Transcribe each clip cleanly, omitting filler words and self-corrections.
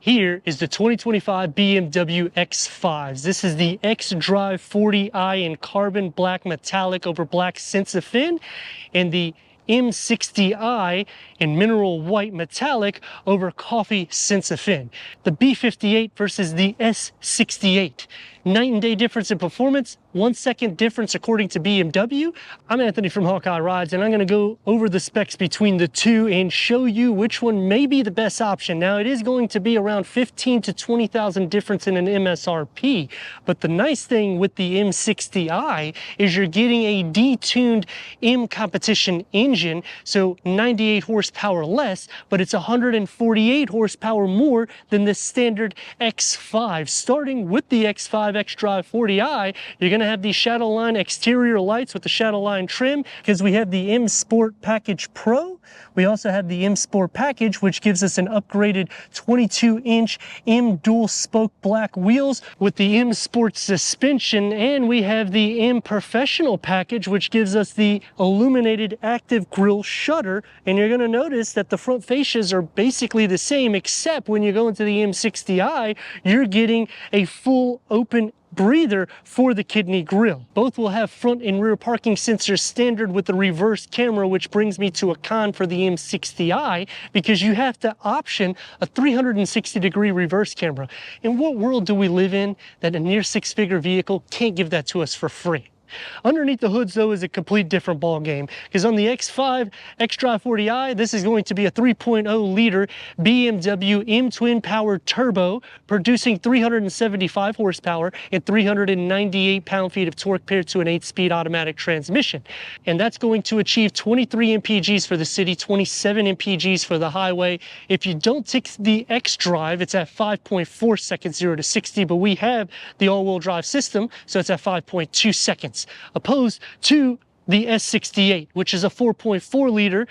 Here is the 2025 BMW X5s. This is the Xdrive40i in carbon black metallic over black sense fin, and the m60i in mineral white metallic over coffee sense fin. The B58 versus the S68. Night and day difference in performance, 1 second difference according to BMW. I'm Anthony from Hawkeye Rides, and I'm going to go over the specs between the two and show you which one may be the best option. Now, it is going to be around 15 to 20,000 difference in an MSRP, but the nice thing with the m60i is you're getting a detuned M competition engine, so 98 horsepower less, but it's 148 horsepower more than the standard X5. Starting with the X5 Xdrive40i, you're going to have the Shadowline exterior lights with the Shadowline trim, because we have the M Sport Package Pro. We also have the M Sport Package, which gives us an upgraded 22-inch M dual spoke black wheels with the M Sport suspension, and we have the M Professional Package, which gives us the illuminated active grille shutter. And you're going to notice that the front fascias are basically the same, except when you go into the m60i, you're getting a full open breather for the kidney grille. Both will have front and rear parking sensors standard with the reverse camera, which brings me to a con for the m60i, because you have to option a 360-degree reverse camera. In what world do we live in that a near six-figure vehicle can't give that to us for free? Underneath the hoods, though, is a complete different ball game, because on the X5 Xdrive40i, this is going to be a 3.0 liter BMW M twin power turbo, producing 375 horsepower and 398 pound-feet of torque paired to an 8-speed automatic transmission. And that's going to achieve 23 mpgs for the city, 27 mpgs for the highway. If you don't take the Xdrive, it's at 5.4 seconds 0 to 60, but we have the all-wheel drive system, so it's at 5.2 seconds. Opposed to the S68, which is a 4.4 liter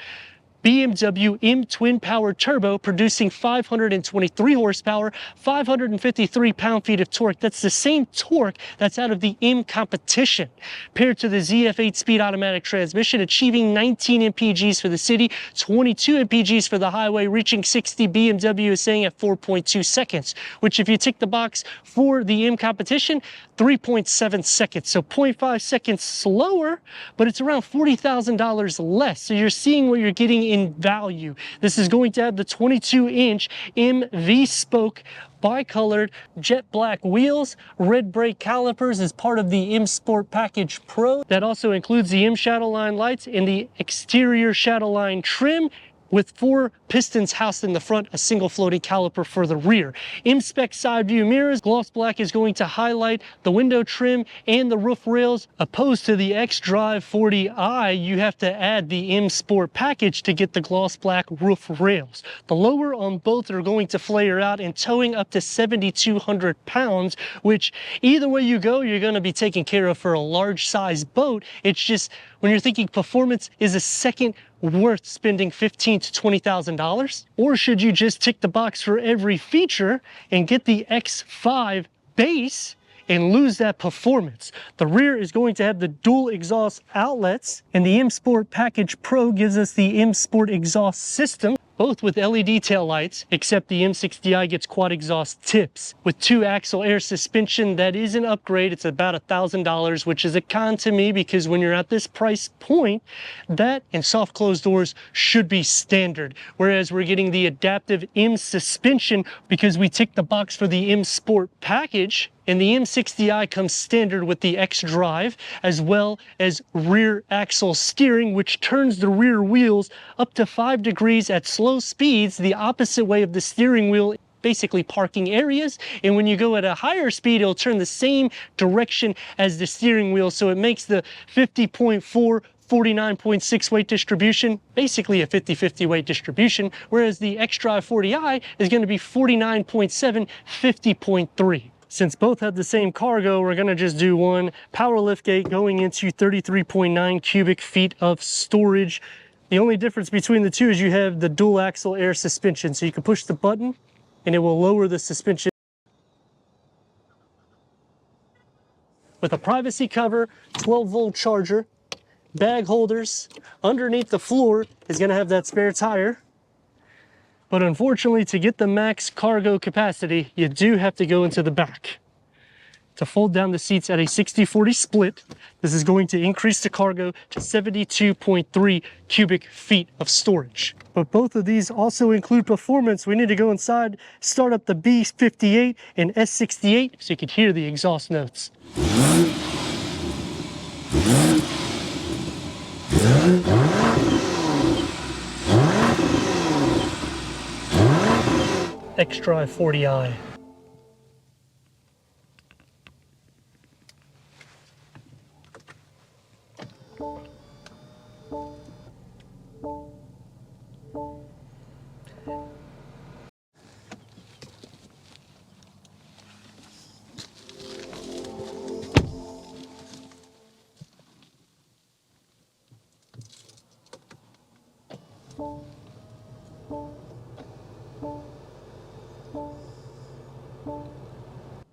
BMW M twin power turbo, producing 523 horsepower, 553 pound-feet of torque. That's the same torque that's out of the M competition, paired to the ZF 8-speed automatic transmission, achieving 19 mpgs for the city, 22 mpgs for the highway, reaching 60. BMW is saying at 4.2 seconds, which, if you tick the box for the M competition, 3.7 seconds. So 0.5 seconds slower, but it's around $40,000 less. So you're seeing what you're getting in value. This is going to have the 22-inch MV spoke bicolored jet black wheels, red brake calipers as part of the M Sport Package Pro. That also includes the M Shadowline lights and the exterior Shadowline trim, with 4 pistons housed in the front, a single floating caliper for the rear. M-Spec side view mirrors. Gloss black is going to highlight the window trim and the roof rails. Opposed to the Xdrive40i, you have to add the M Sport Package to get the gloss black roof rails. The lower on both are going to flare out and towing up to 7,200 pounds, which either way you go, you're going to be taken care of for a large size boat. It's just, when you're thinking performance is a second worth spending $15,000 to $20,000? Or should you just tick the box for every feature and get the X5 base and lose that performance? The rear is going to have the dual exhaust outlets, and the M Sport Package Pro gives us the M Sport exhaust system, both with LED taillights, except the m60i gets quad exhaust tips with 2-axle air suspension. That is an upgrade. It's about $1,000, which is a con to me, because when you're at this price point, that and soft closed doors should be standard. Whereas we're getting the adaptive M suspension because we tick the box for the M Sport Package. And the m60i comes standard with the Xdrive, as well as rear axle steering, which turns the rear wheels up to 5 degrees at slow speeds, the opposite way of the steering wheel, basically parking areas. And when you go at a higher speed, it'll turn the same direction as the steering wheel. So it makes the 50.4 49.6 weight distribution, basically a 50-50 weight distribution, whereas the Xdrive40i is going to be 49.7, 50.3. Since both have the same cargo, we're going to just do one. Power liftgate going into 33.9 cubic feet of storage. The only difference between the two is you have the dual axle air suspension, so you can push the button and it will lower the suspension. With a privacy cover, 12-volt charger, bag holders. Underneath the floor is going to have that spare tire. But unfortunately, to get the max cargo capacity, you do have to go into the back. To fold down the seats at a 60-40 split, this is going to increase the cargo to 72.3 cubic feet of storage. But both of these also include performance. We need to go inside, start up the B58 and S68 so you can hear the exhaust notes. Xdrive40i.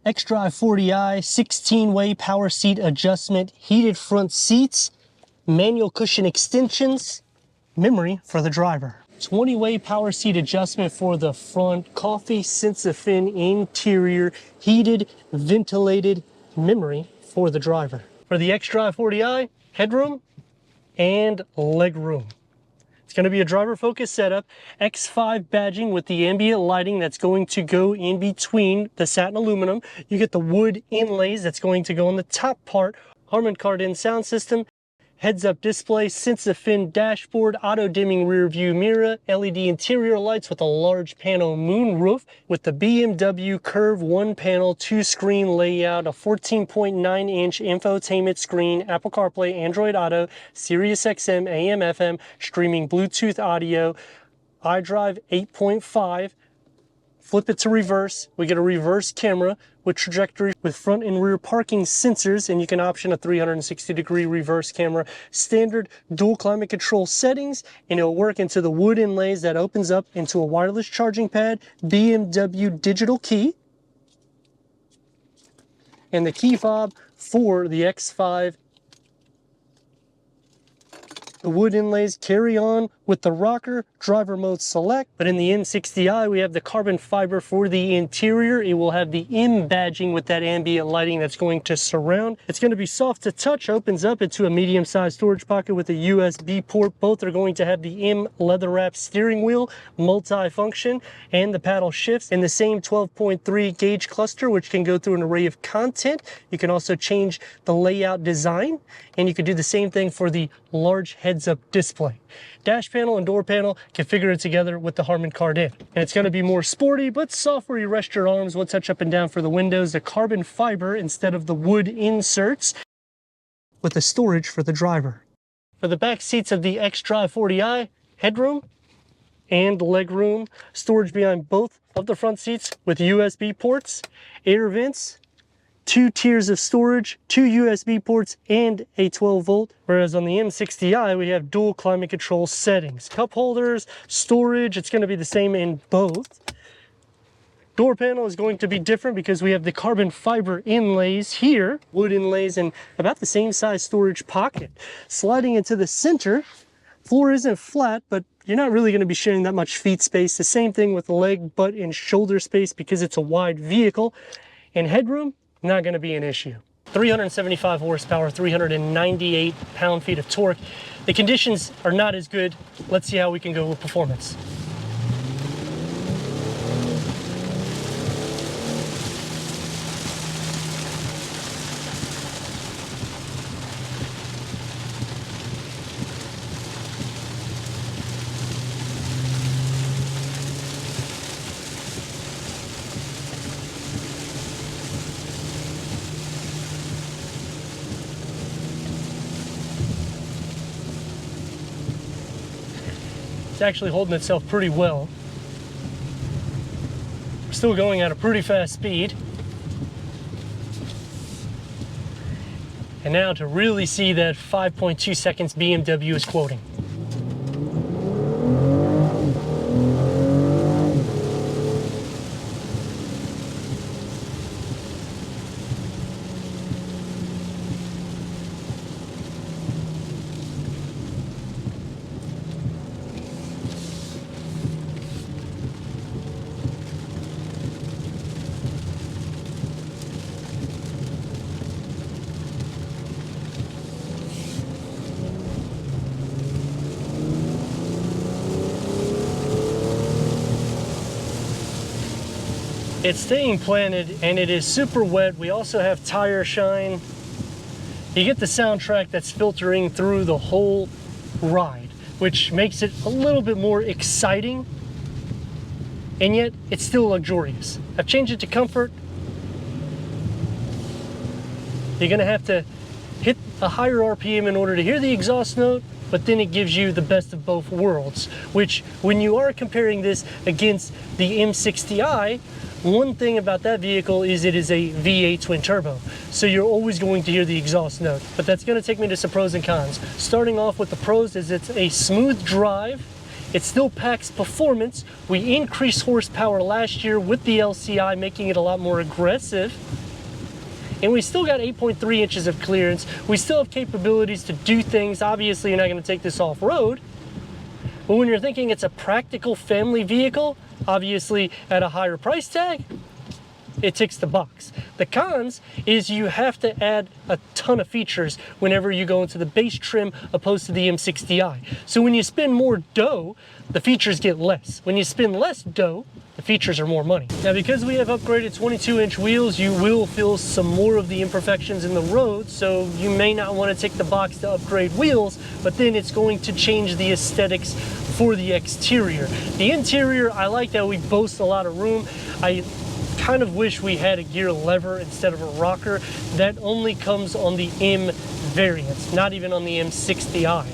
Xdrive40i, 16-way power seat adjustment, heated front seats, manual cushion extensions, memory for the driver. 20-way power seat adjustment for the front, coffee SensaFin interior, heated, ventilated, memory for the driver. For the Xdrive40i, headroom and legroom. It's going to be a driver-focused setup, X5 badging with the ambient lighting that's going to go in between the satin aluminum. You get the wood inlays that's going to go on the top part, Harman Kardon sound system, heads-up display, SensaFin dashboard, auto-dimming rear-view mirror, LED interior lights with a large panel moonroof with the BMW Curve 1-panel 2-screen layout, a 14.9-inch infotainment screen, Apple CarPlay, Android Auto, Sirius XM, AM, FM, streaming Bluetooth audio, iDrive 8.5, flip it to reverse, we get a reverse camera with trajectory with front and rear parking sensors, and you can option a 360-degree reverse camera, standard dual climate control settings, and it'll work into the wood inlays that opens up into a wireless charging pad, BMW digital key, and the key fob for the X5. The wood inlays carry on with the rocker, driver mode select, but in the m60i we have the carbon fiber for the interior. It will have the M badging with that ambient lighting that's going to surround. It's going to be soft to touch, opens up into a medium-sized storage pocket with a USB port. Both are going to have the M leather wrap steering wheel, multi-function, and the paddle shifts in the same 12.3 gauge cluster, which can go through an array of content. You can also change the layout design, and you can do the same thing for the large heads-up display. Dash panel and door panel configured together with the Harman Kardon. And it's going to be more sporty, but soft where you rest your arms. One touch up and down for the windows, the carbon fiber instead of the wood inserts with the storage for the driver. For the back seats of the Xdrive40i, headroom and legroom, storage behind both of the front seats with USB ports, air vents, 2 tiers of storage, 2 USB ports, and a 12-volt. Whereas on the m60i, we have dual climate control settings. Cup holders, storage, it's going to be the same in both. Door panel is going to be different because we have the carbon fiber inlays here, wood inlays, and about the same size storage pocket. Sliding into the center, floor isn't flat, but you're not really going to be sharing that much feet space. The same thing with leg, butt, and shoulder space because it's a wide vehicle. And headroom, not going to be an issue. 375 horsepower, 398 pound-feet of torque. The conditions are not as good. Let's see how we can go with performance. It's actually holding itself pretty well. We're still going at a pretty fast speed. And now to really see that 5.2 seconds BMW is quoting. It's staying planted and it is super wet. We also have tire shine. You get the soundtrack that's filtering through the whole ride, which makes it a little bit more exciting, and yet it's still luxurious. I've changed it to comfort. You're gonna have to hit a higher RPM in order to hear the exhaust note, but then it gives you the best of both worlds, which when you are comparing this against the M60i, one thing about that vehicle is it is a V8 twin turbo. So you're always going to hear the exhaust note, but that's gonna take me to some pros and cons. Starting off with the pros is it's a smooth drive. It still packs performance. We increased horsepower last year with the LCI, making it a lot more aggressive. And we still got 8.3 inches of clearance. We still have capabilities to do things. Obviously, you're not gonna take this off-road, but when you're thinking it's a practical family vehicle, obviously at a higher price tag, it ticks the box. The cons is you have to add a ton of features whenever you go into the base trim opposed to the M60i. So when you spend more dough, the features get less. When you spend less dough, the features are more money. Now, because we have upgraded 22-inch wheels, you will feel some more of the imperfections in the road, so you may not want to tick the box to upgrade wheels, but then it's going to change the aesthetics for the exterior. The interior, I like that we boast a lot of room. I kind of wish we had a gear lever instead of a rocker. That only comes on the M variants, not even on the M60i.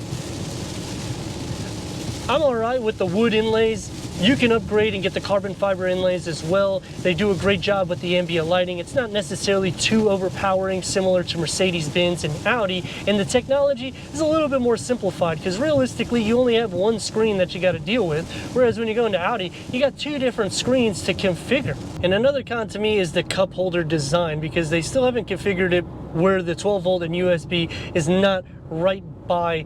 I'm all right with the wood inlays. You can upgrade and get the carbon fiber inlays as well. They do a great job with the ambient lighting. It's not necessarily too overpowering, similar to Mercedes-Benz and Audi, and the technology is a little bit more simplified because realistically you only have one screen that you got to deal with, whereas when you go into Audi you got two different screens to configure. And another con to me is the cup holder design, because they still haven't configured it where the 12 volt and USB is not right by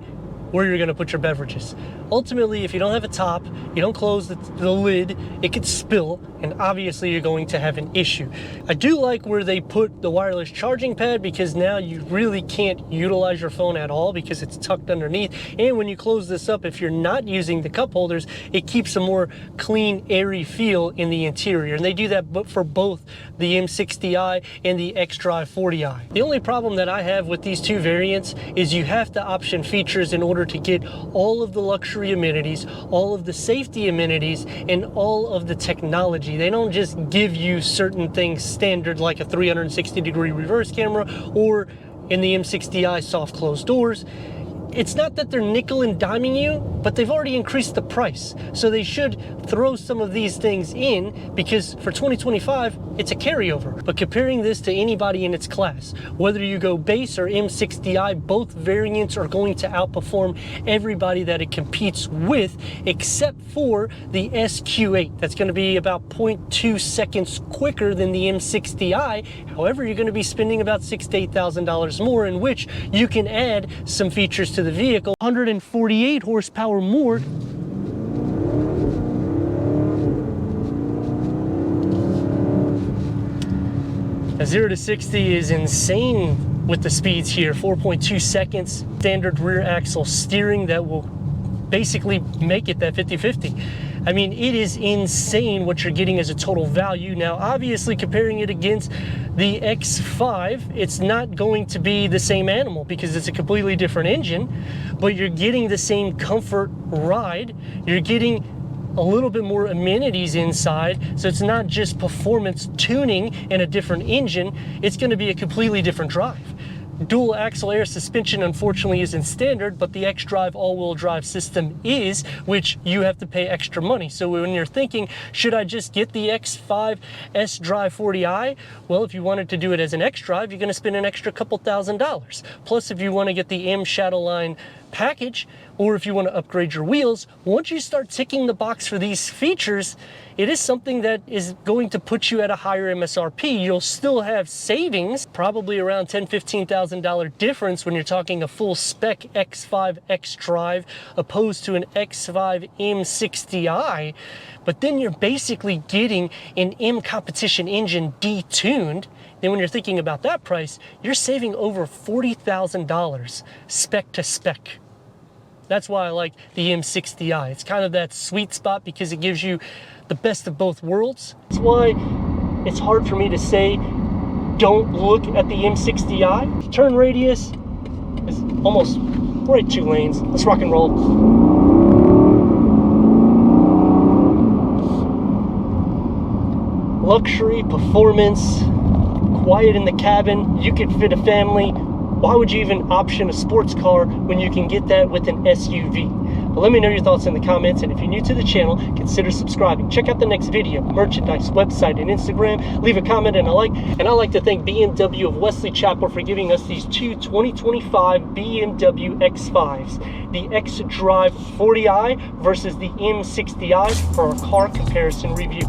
where you're going to put your beverages. Ultimately, if you don't have a top, you don't close the lid, it could spill, and obviously you're going to have an issue. I do like where they put the wireless charging pad, because now you really can't utilize your phone at all because it's tucked underneath. And when you close this up, if you're not using the cup holders, it keeps a more clean, airy feel in the interior. And they do that for both the M60i and the Xdrive40i. The only problem that I have with these two variants is you have to option features in order to get all of the luxury amenities, all of the safety amenities, and all of the technology. They don't just give you certain things standard like a 360-degree reverse camera or in the M60i soft closed doors. It's not that they're nickel and diming you, but they've already increased the price. So they should throw some of these things in, because for 2025, it's a carryover. But comparing this to anybody in its class, whether you go base or M60i, both variants are going to outperform everybody that it competes with, except for the SQ8. That's going to be about 0.2 seconds quicker than the M60i. However, you're going to be spending about $6,000 to $8,000 more, in which you can add some features to the vehicle. 148 horsepower more. A 0 to 60 is insane with the speeds here. 4.2 seconds, standard rear axle steering that will basically make it that 50-50. I mean, it is insane what you're getting as a total value. Now, obviously, comparing it against the X5, it's not going to be the same animal because it's a completely different engine, but you're getting the same comfort ride. You're getting a little bit more amenities inside, so it's not just performance tuning and a different engine, it's going to be a completely different drive. Dual axle air suspension unfortunately isn't standard, but the Xdrive all-wheel drive system is, which you have to pay extra money. So when you're thinking, should I just get the X5 Xdrive40i? Well, if you wanted to do it as an Xdrive, you're going to spend an extra couple $1,000s. Plus, if you want to get the M Shadowline package, or if you want to upgrade your wheels, once you start ticking the box for these features, it is something that is going to put you at a higher MSRP. You'll still have savings, probably around $10,000 to $15,000 difference when you're talking a full spec X5 Xdrive opposed to an X5 M60i. But then you're basically getting an M competition engine detuned. Then when you're thinking about that price, you're saving over $40,000 spec to spec. That's why I like the M60i. It's kind of that sweet spot because it gives you the best of both worlds. That's why it's hard for me to say don't look at the M60i. Turn radius is almost, we're at 2 lanes. Let's rock and roll. Luxury, performance, quiet in the cabin. You could fit a family. Why would you even option a sports car when you can get that with an SUV? But let me know your thoughts in the comments, and if you're new to the channel, consider subscribing. Check out the next video, merchandise, website, and Instagram. Leave a comment and a like. And I'd like to thank BMW of Wesley Chapel for giving us these two 2025 BMW X5s, the Xdrive40i versus the M60i, for our car comparison review.